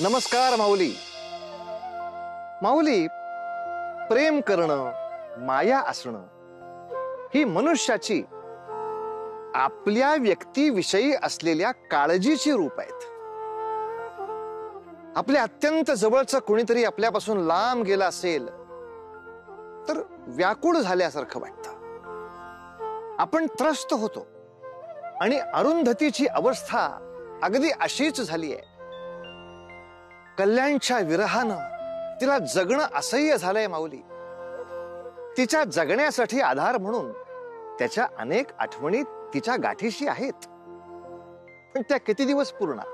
नमस्कार माऊली. माऊली, प्रेम करणं, माया असणं ही मनुष्याची आपल्या व्यक्तीविषयी असलेल्या काळजीची रूप आहेत. आपल्या अत्यंत जवळचं कोणीतरी आपल्यापासून लांब गेला असेल तर व्याकुळ झाल्यासारखं वाटतं. आपण त्रस्त होतो आणि अरुंधतीची अवस्था अगदी अशीच झाली आहे. कल्याणच्या विरहानं तिला जगणं असह्य झालंय माऊली. तिच्या जगण्यासाठी आधार म्हणून त्याच्या अनेक आठवणी तिच्या गाठीशी आहेत, पण त्या किती दिवस पुरणार?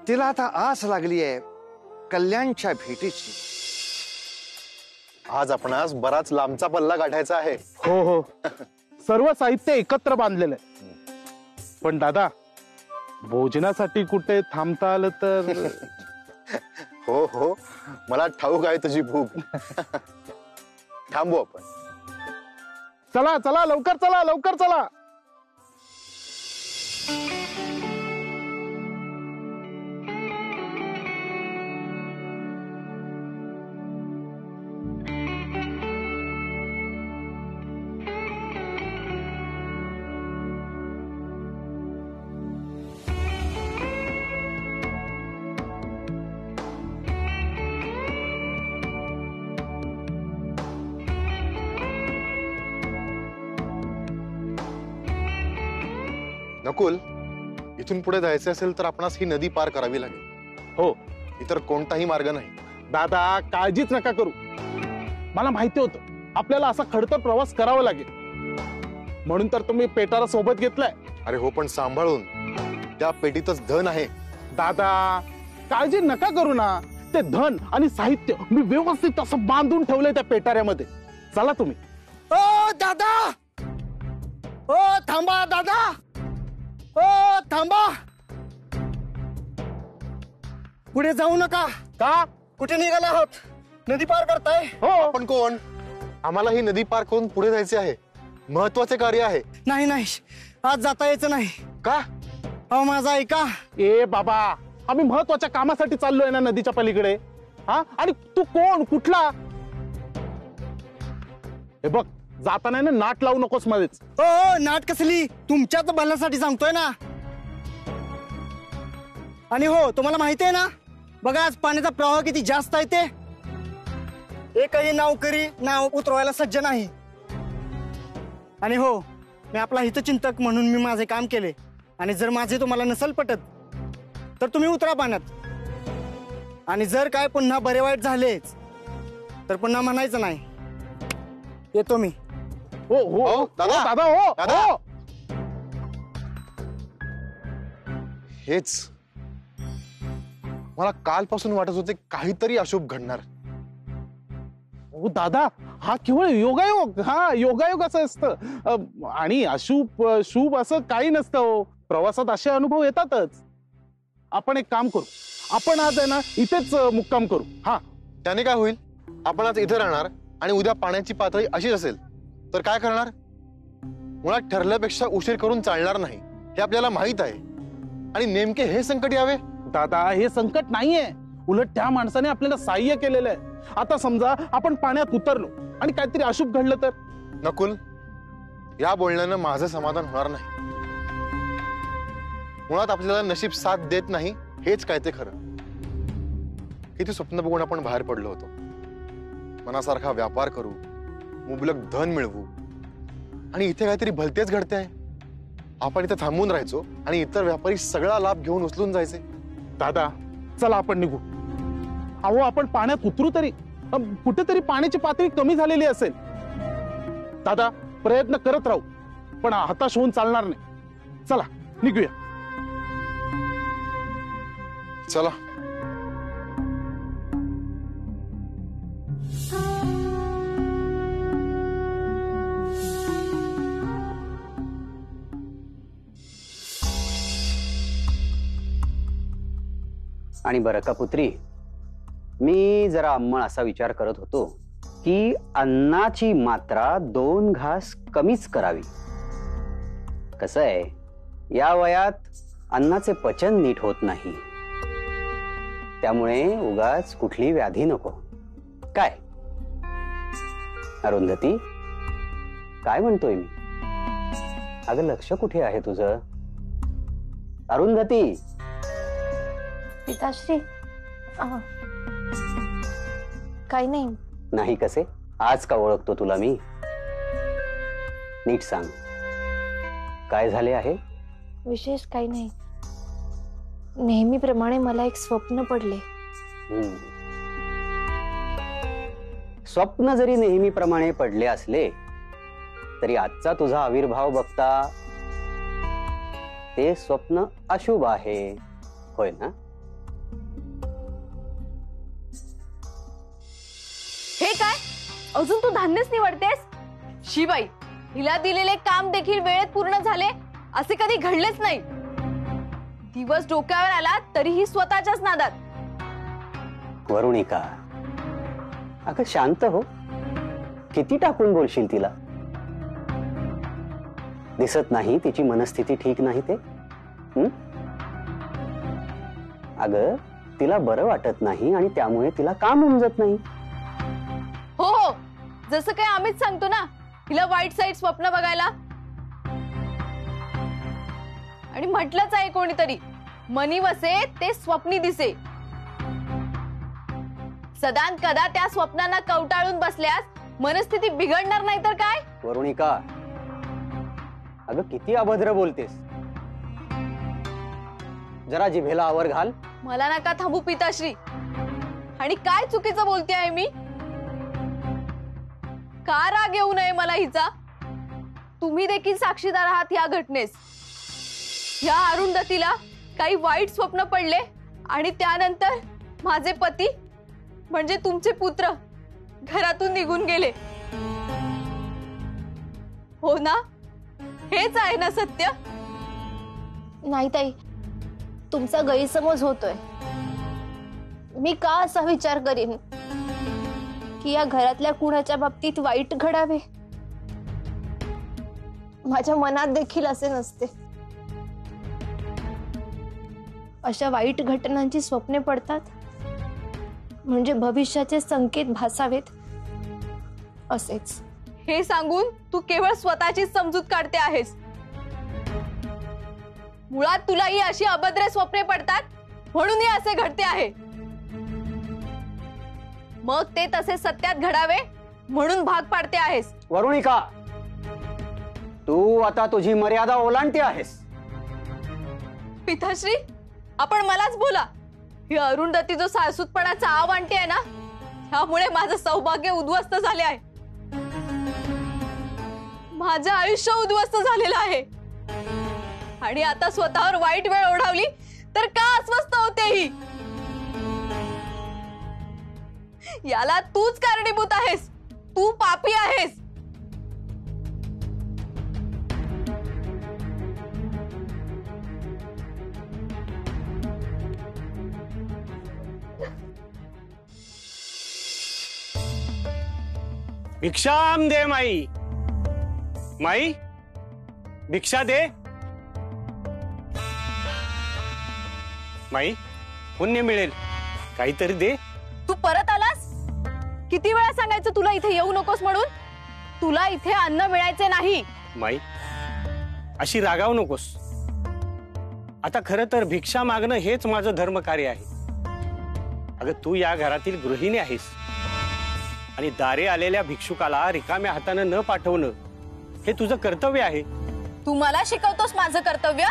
तिला आता आस लागली आहे कल्याणच्या भेटीची. आज आपणास बराच लांबचा पल्ला गाठायचा आहे. हो हो, सर्व साहित्य एकत्र बांधलेलं आहे. पण दादा, भोजनासाठी कुठे थांबता आलं तर? हो हो, मला ठाऊक आहे तुझी भूक. थांबू आपण. चला चला, लवकर चला, लवकर चला. नकुल, इथून पुढे जायचं असेल तर आपणास ही नदी पार करावी लागेल. हो, इतर कोणताही मार्ग नाही. दादा, काळजीच नका करू. मला माहिती होतं आपल्याला असा खडतर प्रवास करावा लागेल, म्हणून तर तुम्ही पेटारा सोबत घेतलाय. अरे हो, पण सांभाळून. त्या पेटीतच धन आहे. दादा, काळजी नका करू ना. ते धन आणि साहित्य मी व्यवस्थित असं बांधून ठेवलंय त्या पेटाऱ्यामध्ये. चला तुम्ही. ओ दादा, ओ थांबा दादा, ओ थांबा. पुढे जाऊ नका. का? कुठे निघाला आहोत? नदी पार करताय? हो. आपण कोण? आम्हाला ही नदी पार करून पुढे जायचे आहे. महत्वाचे कार्य आहे. नाही नाही, आज जाता यायचं नाही. का? अहो माझा ऐका. ए बाबा, आम्ही महत्वाच्या कामासाठी चाललोय ना नदीच्या पलीकडे. हा, आणि तू कोण, कुठला? हे बघ, जाताना ना नाट लावू नकोस मध्येच. ओ नाट कसली? तुमच्याच भल्यासाठी सांगतोय ना. आणि हो, तुम्हाला माहिती आहे ना, बघा आज पाण्याचा प्रवाह किती जास्त आहे ते. एकही नावकरी नाव उतरवायला सज्ज नाही. आणि हो, मी आपला हितचिंतक म्हणून मी माझे काम केले. आणि जर माझे तुम्हाला नसेल पटत तर तुम्ही उतरा पाण्यात. आणि जर काय पुन्हा बरे वाईट झालेच तर पुन्हा म्हणायचं नाही. येतो मी. हो हो हो, दादा. दादा, हो दादा. हो. हेच मला कालपासून वाटत होते काहीतरी अशुभ घडणार. हो दादा, हा केवळ योगायोग. हा, योगायोग असं असतं. आणि अशुभ शुभ असं काही नसतं. हो, प्रवासात असे अनुभव येतातच. आपण एक काम करू, आपण आज आहे ना इथेच मुक्काम करू. हा, त्याने काय होईल? आपण आज इथे राहणार आणि उद्या पाण्याची पातळी अशीच असेल तर काय करणार? मुळात ठरल्यापेक्षा उशीर करून चालणार नाही हे आपल्याला माहित आहे. आणि नेमके हे संकट यावे? दादा, हे संकट नाहीये. उलट त्या माणसाने आपल्याला सहाय्य केलेलं आहे. आता समजा आपण पाण्यात उतरलो आणि काहीतरी अशुभ घडलं तर? नकुल, या बोलण्यानं माझं समाधान होणार नाही. मुळात आपल्याला नशीब साथ देत नाही हेच काय ते खरं. किती स्वप्न बघून आपण बाहेर पडलो होतो. मनासारखा व्यापार करू, मुबलक धन मिळवू, आणि इथे काहीतरी भलतेच घडते आहे. आपण इथे थांबून राहायचो आणि इतर व्यापारी सगळा लाभ घेऊन उचलून जायचे. दादा, चला आपण निघू. अहो, आपण पाण्यात उतरू तरी. कुठेतरी पाण्याची पातळी कमी झालेली असेल. दादा, प्रयत्न करत राहू, पण हताश होऊन चालणार नाही. चला निघूया. चला. आणि बरं का पुत्री, मी जरा अंमळ असा विचार करत होतो की अन्नाची मात्रा 2 घास कमीच करावी. कसं आहे, या वयात अन्नाचे पचन नीट होत नाही. त्यामुळे उगाच कुठली व्याधी नको. काय अरुंधती, काय म्हणतोय मी? अगं लक्ष कुठे आहे तुझं? अरुंधती. पिताश्री, काही नाही. नाही कसे? आज का ओळखतो तुला मी? नीट सांग, काय झाले आहे? विशेष काही नाही. नेहमीप्रमाणे मला एक स्वप्न पडले. स्वप्न जरी नेहमीप्रमाणे पडले असले तरी आजचा तुझा आविर्भाव बघता ते स्वप्न अशुभ आहे, होय ना? हे काय, अजून तू धान्यच निवडतेस? शिबाई, हिला दिलेले काम देखील वेळेत पूर्ण झाले असे कधी घडलेच नाही. दिवस डोक्यावर आला तरीही स्वतःच्याच नादात. वरुणिका, अगं शांत हो. किती टाकून बोलशील तिला? दिसत नाही तिची मनस्थिती ठीक नाही ते? अगं तिला बरं वाटत नाही आणि त्यामुळे तिला काम उमजत नाही. हो हो, जसं काय आम्हीच सांगतो ना हिला वाईट साईड स्वप्न बघायला. आणि म्हटलंच आहे कोणीतरी, मनी वसे ते स्वप्नी दिसे. सदान कदा त्या स्वप्नांना कवटाळून बसल्यास मनस्थिती बिघडणार नाही तर काय? वरुणिका, अगं किती अभद्र बोलतेस. जरा जिभेला आवर घाल. मला नका थांबू पिताश्री. आणि काय चुकीचं बोलते आहे मी? का राग येऊ नये मला हिचा? तुम्ही देखील साक्षीदार आहात या घटनेस. या अरुंधतीला काही वाईट स्वप्न पडले आणि त्यानंतर माझे पती म्हणजे तुमचे पुत्र घरातून निघून गेले, हो ना? हेच आहे ना सत्य? नाही ताई, तुमचा गैरसमज होतोय. मी का असा विचार करीन की या घरातल्या कुणाच्या बाबतीत वाईट घडावे? माझ्या मनात देखील असे नसते. अशा वाईट घटनांची स्वप्ने पडतात म्हणजे भविष्याचे संकेत भासावेत असेच. हे सांगून तू केवळ स्वतःचीच समजूत काढते आहेस. मुळात तुलाही अशी अभद्र स्वप्ने पडतात म्हणून हे असे घडते आहे. मग ते तसे सत्यात घडावे म्हणून भाग पाडते आहेस. वरुणिका, तू आता तुझी मर्यादा ओलांडते आहेस. पिताश्री, आपण मलाच बोला. ही अरुंधती जो सासूतपणाचा आव आणते ना, त्यामुळे माझं सौभाग्य उद्ध्वस्त झाले आहे. माझं आयुष्य उद्ध्वस्त झालेलं आहे. आणि आता स्वतःवर वाईट वेळ ओढावली तर का अस्वस्थ होते ही? याला तूच कारणीभूत आहेस. तू पापी आहेस. भिक्षाम दे माई. माई, भिक्षा दे. माई, पुण्य मिळेल, काहीतरी दे. तू परत आलास? किती वेळा सांगायचं तुला इथे येऊ नकोस म्हणून? तुला इथे अन्न मिळायचे नाही. माई, अशी रागावू नकोस. आता खरं तर भिक्षा मागणं हेच माझं धर्मकार्य आहे. अगं तू या घरातील गृहिणी आहेस आणि दारे आलेल्या भिक्षुकाला रिकाम्या हातानं न पाठवणं हे तुझं कर्तव्य आहे. तू मला शिकवतोस माझं कर्तव्य?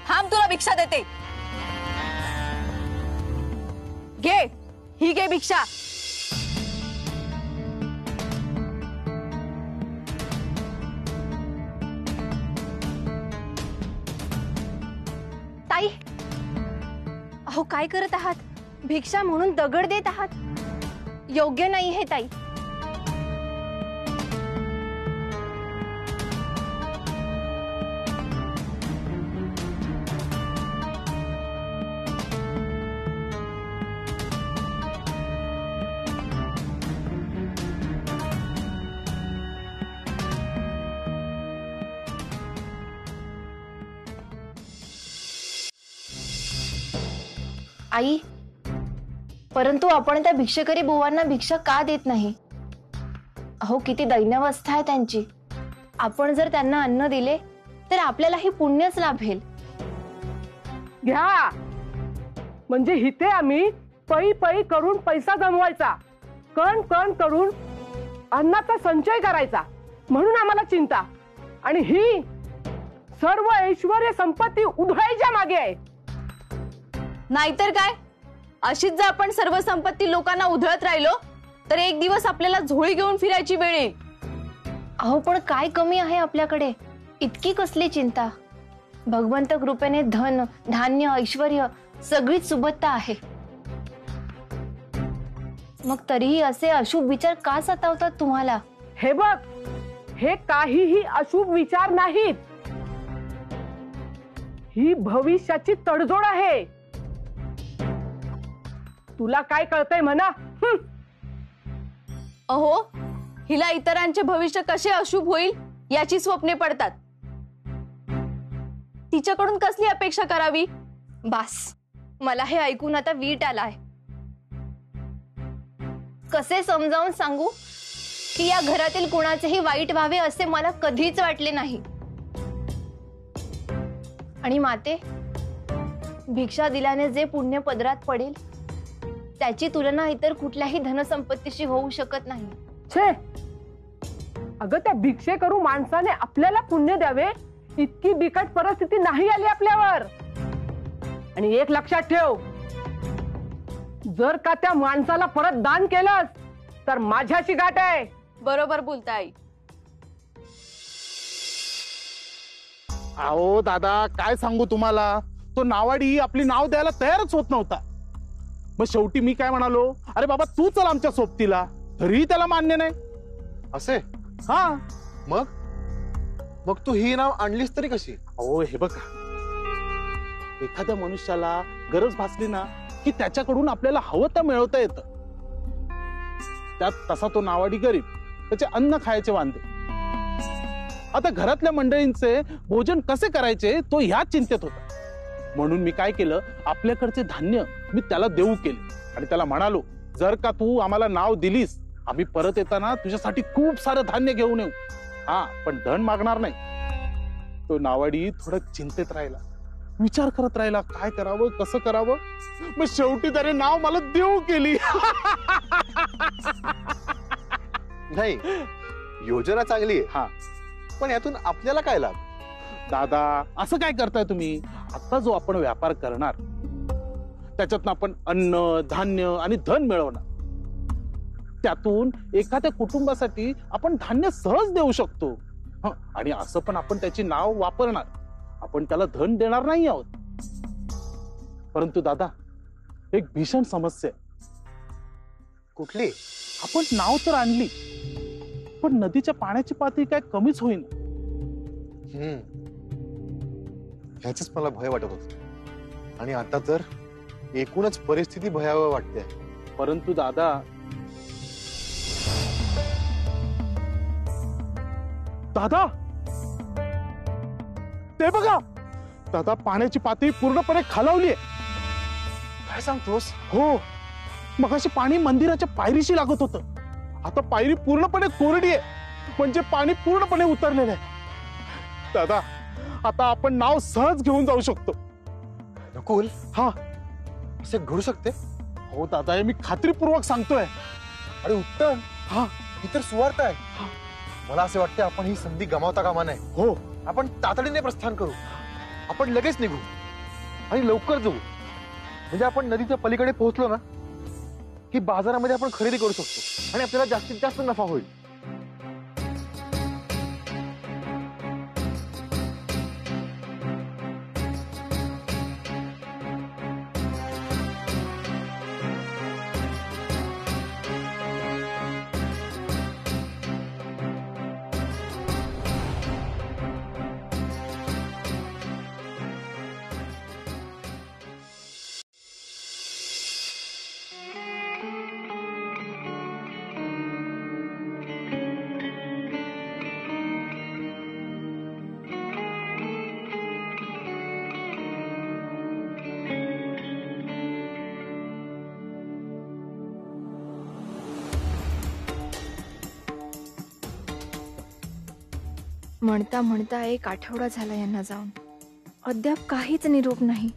थांब, तुला भिक्षा देते. घे, ही घे भिक्षा. ताई, अहो काय करत आहात? भिक्षा म्हणून दगड देत आहात. योग्य नाही हे ताई. आई, परंतु आपण त्या भिक्षेकरी बुवांना भिक्षा का देत नाही? अहो, किती दैन्यावस्था आहे त्यांची. आपण जर त्यांना अन्न दिले तर आपल्यालाही पुण्यच लाभेल. घ्या, म्हणजे हिते आम्ही पै पै करून पैसा जमवायचा, कण कण करून अन्नाचा संचय करायचा, म्हणून आम्हाला चिंता. आणि ही सर्व ऐश्वर्य संपत्ती उधळायच्या मागे आहे. नाहीतर काय, अशीच जर आपण सर्व संपत्ती लोकांना उधळत राहिलो तर एक दिवस आपल्याला झोळी घेऊन फिरायची वेळ येईल. अहो, पण काय कमी आहे आपल्याकडे? इतकी कसली चिंता? भगवंत कृपेने धन, धान्य, ऐश्वर्य सगळीच सुबत्ता आहे. मग तरीही असे अशुभ विचार का सतावतात तुम्हाला? हे बघ, हे काहीही अशुभ विचार नाहीत. ही भविष्याची तडजोड आहे. तुला काय कळतंय म्हणा? अहो, हिला इतरांचे भविष्य कसे अशुभ होईल याची स्वप्ने पडतात. तिच्याकडून कसली अपेक्षा करावी? बास, मला हे ऐकून आता वीट आलाय. कसे समजावून सांगू की या घरातील कुणाचेही वाईट व्हावे असे मला कधीच वाटले नाही. आणि माते, भिक्षा दिल्याने जे पुण्य पदरात पडेल त्याची तुलना इतर कुठल्याही धनसंपत्तीशी होऊ शकत नाही. छे, अगं त्या भिक्षे करू माणसाने आपल्याला पुण्य द्यावे इतकी बिकट परिस्थिती नाही आली आपल्यावर. आणि एक लक्षात ठेव, जर का त्या माणसाला परत दान केलंस तर माझ्याशी गाठ आहे. बरोबर बोलता आई. अहो दादा, काय सांगू तुम्हाला, तो नावाडी आपली नाव द्यायला तयारच होत नव्हता. मग शेवटी मी काय म्हणालो, अरे बाबा तू चल आमच्या सोबतीला, तरीही त्याला मान्य नाही. असे? हा, मग तू ही नाव आणलीस तरी कशी? अहो हे बघा, एखाद्या मनुष्याला गरज भासली ना की त्याच्याकडून आपल्याला हवं तर मिळवता येतं. त्यात तसा तो नावाडी गरीब, त्याचे अन्न खायचे वांदे. आता घरातल्या मंडळींचे भोजन कसे करायचे तो ह्याच चिंतेत होता. म्हणून मी काय केलं, आपल्याकडचे धान्य मी त्याला देऊ केले आणि त्याला म्हणालो, जर का तू आम्हाला नाव दिलीस, आम्ही परत येताना तुझ्यासाठी खूप सारं धान्य घेऊन येऊ. हा, पण धन मागणार नाही. तो नावाडी थोडं चिंतेत राहिला, विचार करत राहिला, काय करावं, कसं करावं. मग शेवटी त्याने नाव मला देऊ केली. नाही, योजना चांगली आहे. हा, पण यातून आपल्याला काय लाभ? दादा, असं काय करताय तुम्ही? आता जो आपण व्यापार करणार त्याच्यातनं आपण अन्न, धान्य आणि धन मिळवणार. त्यातून एखाद्या कुटुंबासाठी आपण धान्य सहज देऊ शकतो. आणि असं पण आपण त्याची नाव वापरणार, आपण त्याला धन देणार नाही आहोत. परंतु दादा, एक भीषण समस्या आहे. कुठली? आपण नाव तर आणली, पण नदीच्या पाण्याची पातळी काय कमीच होईल. ह्याच मला भय वाटत होत. आणि आता तर एकूणच परिस्थिती भयावह वाटते. परंतु दादा, दादा ते बघा, दादा पाण्याची पातळी पूर्णपणे खालावली आहे. काय सांगतोस? हो, मगाशी पाणी मंदिराच्या पायरीशी लागत होतं. आता पायरी पूर्णपणे कोरडी आहे, म्हणजे पाणी पूर्णपणे उतरलेलं आहे. दादा, आता आपण नाव सहज घेऊन जाऊ शकतो. नकुल, हा, असे घडू शकते? हो दादा, हे मी खात्रीपूर्वक सांगतोय. अरे उत्तम. हा, ही तर सुवार्थ आहे. मला असे वाटते आपण ही संधी गमावता कामा नये. हो, आपण तातडीने प्रस्थान करू. आपण लगेच निघू आणि लवकर जाऊ. म्हणजे आपण नदीच्या पलीकडे पोहोचलो ना की बाजारामध्ये आपण खरेदी करू शकतो आणि आपल्याला जास्तीत जास्त नफा होईल. म्हणता म्हणता 1 आठवडा झाला यांना जाऊन, अद्याप काहीच निरोप नाही.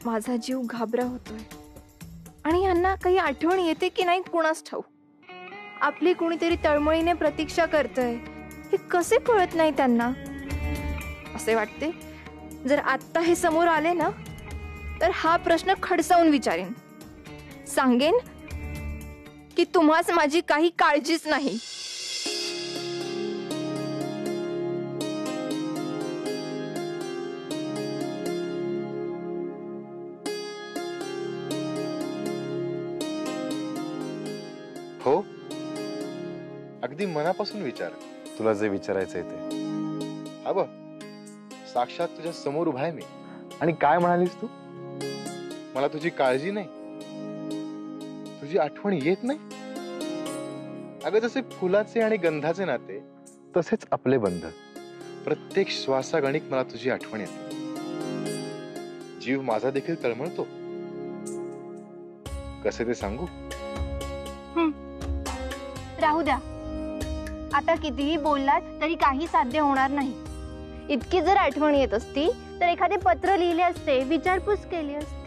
माझा जीव घाबरा होतोय आणि यांना काही आठवण येते की नाही कुणास ठाऊक. आपली कुणीतरी तळमळीने प्रतीक्षा करतंय हे कसे कळत नाही त्यांना. असे वाटते जर आत्ता हे समोर आले ना तर हा प्रश्न खडसावून विचारेन, सांगेन की तुम्हास माझी काही काळजीच नाही. हो, अगदी मनापासून विचार तुला जे विचारायचंय ते. हा बघ, साक्षात तुझ्या समोर उभा आहे मी. आणि काय म्हणालीस तू? मला तुझी काळजी नाही, तुझी आठवण येत नाही? अगं, जसे फुलाचे आणि गंधाचे नाते तसेच आपले बंध. प्रत्येक श्वासागणिक मला तुझी आठवण येते. जीव माझा देखील तळमळतो. कसे ते सांगू? राहू द्या, आता कितीही बोललात तरी काही साध्य होणार नाही. इतकी जर आठवण येत असती तर एखादे पत्र लिहिले असते, विचारपूस केली असती.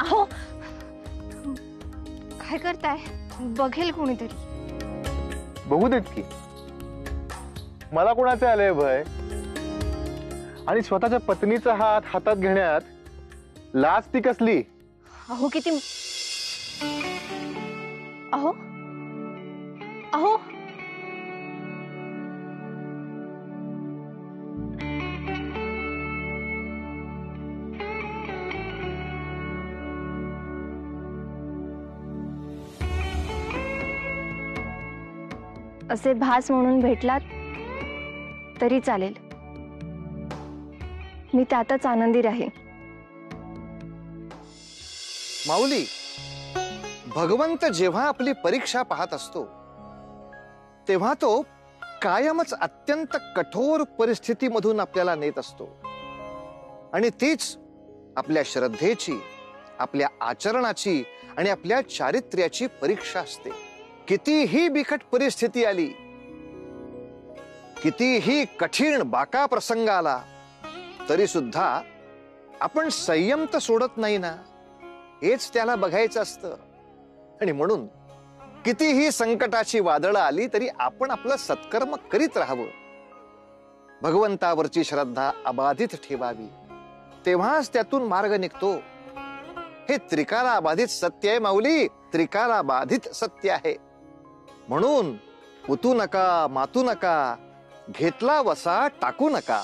अहो, काय करताय? बघेल कोणीतरी. बघू देत की. मला कोणाचे आले भय? आणि स्वतःच्या पत्नीचा हात हातात घेण्यात लाज ती कसली? अहो किती, अहो अहो असे भास म्हणून भेटलात तरी चालेल, मी त्यातच आनंदी राहीन. माऊली, भगवंत जेव्हा आपली परीक्षा पाहत असतो तेव्हा तो कायमच अत्यंत कठोर परिस्थितीमधून आपल्याला नेत असतो. आणि तीच आपल्या श्रद्धेची, आपल्या आचरणाची आणि आपल्या चारित्र्याची परीक्षा असते. कितीही बिकट परिस्थिती आली, कितीही कठीण बाका प्रसंग आला तरी सुद्धा आपण संयम तर सोडत नाही ना, हेच त्याला बघायचं असतं. आणि म्हणून कितीही संकटाची वादळं आली तरी आपण आपलं सत्कर्म करीत राहावं. भगवंतावरची श्रद्धा अबाधित ठेवावी, तेव्हाच त्यातून मार्ग निघतो. हे त्रिकालाबाधित सत्य आहे माऊली, त्रिकालाबाधित सत्य आहे. म्हणून उतू नका, मातू नका, घेतला वसा टाकू नका.